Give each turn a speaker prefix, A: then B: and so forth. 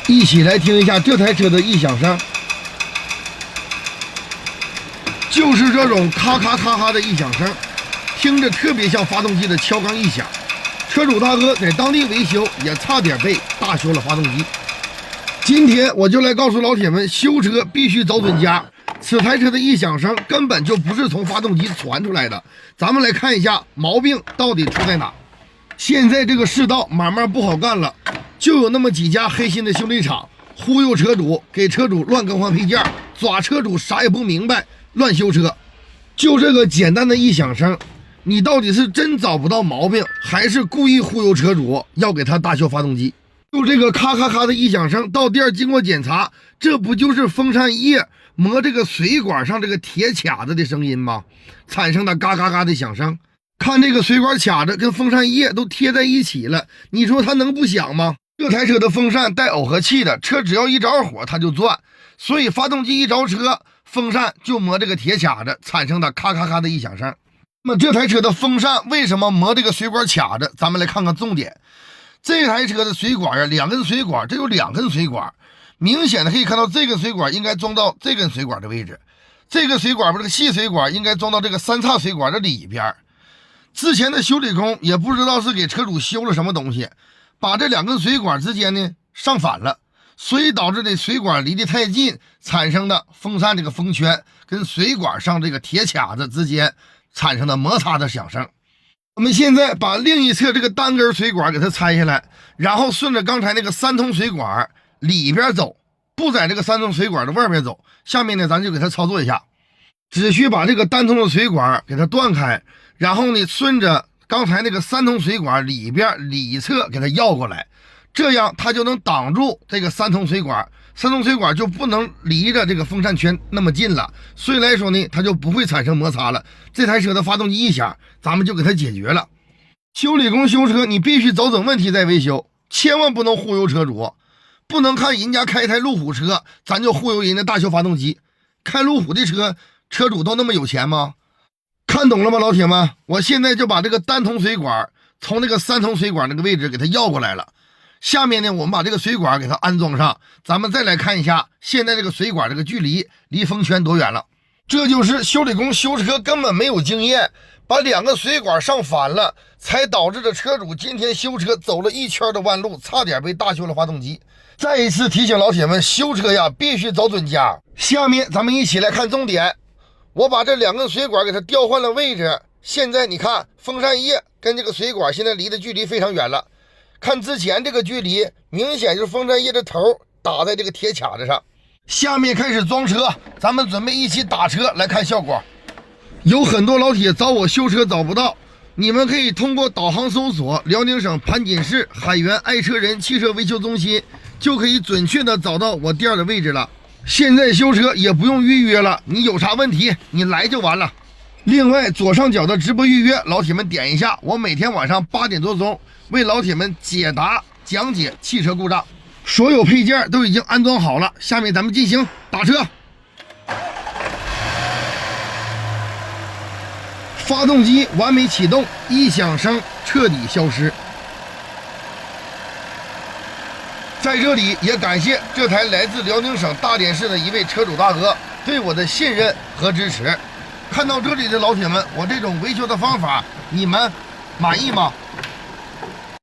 A: 一起来听一下这台车的异响声，就是这种咔咔咔咔的异响声，听着特别像发动机的敲缸异响。车主大哥在当地维修，也差点被大修了发动机。今天我就来告诉老铁们，修车必须找准家。此台车的异响声根本就不是从发动机传出来的，咱们来看一下毛病到底出在哪。现在这个世道慢慢不好干了，就有那么几家黑心的修理厂忽悠车主，给车主乱更换配件，抓车主啥也不明白，乱修车。就这个简单的异响声，你到底是真找不到毛病，还是故意忽悠车主要给他大修发动机？就这个咔咔咔的异响声，到店经过检查，这不就是风扇叶磨这个水管上这个铁卡子的声音吗？产生的嘎嘎嘎的响声。看这个水管卡子跟风扇叶都贴在一起了，你说它能不响吗？这台车的风扇带耦合器的，车只要一着火它就转，所以发动机一着车，风扇就磨这个铁卡子，产生的咔咔咔的异响声。那么这台车的风扇为什么磨这个水管卡子？咱们来看看重点。这台车的水管啊，两根水管，这有两根水管，明显的可以看到这根水管应该装到这根水管的位置，这个水管不是这个细水管应该装到这个三叉水管的里边。之前的修理工也不知道是给车主修了什么东西，把这两根水管之间呢上反了，所以导致这水管离得太近，产生的风扇这个风圈跟水管上这个铁卡子之间产生的摩擦的响声。我们现在把另一侧这个单根水管给它拆下来，然后顺着刚才那个三通水管里边走，不在这个三通水管的外边走。下面呢咱就给它操作一下，只需把这个单通的水管给它断开，然后呢顺着刚才那个三通水管里边里侧给它绕过来，这样它就能挡住这个三通水管，三通水管就不能离着这个风扇圈那么近了，所以来说呢它就不会产生摩擦了。这台车的发动机异响咱们就给它解决了。修理工修车你必须找准问题再维修，千万不能忽悠车主，不能看人家开一台路虎车咱就忽悠人家大修发动机。开路虎的车车主都那么有钱吗？看懂了吗老铁们？我现在就把这个单通水管从那个三通水管那个位置给它绕过来了。下面呢我们把这个水管给它安装上，咱们再来看一下现在这个水管这个距离离风圈多远了。这就是修理工修车根本没有经验，把两个水管上反了，才导致这车主今天修车走了一圈的弯路，差点被大修了发动机。再一次提醒老铁们，修车呀必须找准家。下面咱们一起来看重点，我把这两根水管给它调换了位置，现在你看风扇叶跟这个水管现在离的距离非常远了，看之前这个距离明显就是风扇叶的头打在这个铁卡子上。下面开始装车，咱们准备一起打车来看效果。有很多老铁找我修车找不到，你们可以通过导航搜索辽宁省盘锦市海源爱车人汽车维修中心，就可以准确的找到我店的位置了。现在修车也不用预约了，你有啥问题你来就完了。另外左上角的直播预约老铁们点一下，我每天晚上8点多钟为老铁们解答讲解汽车故障，所有配件都已经安装好了。下面咱们进行打车。发动机完美启动，异响声彻底消失。在这里也感谢这台来自辽宁省大连市的一位车主大哥对我的信任和支持。看到这里的老铁们，我这种维修的方法你们满意吗？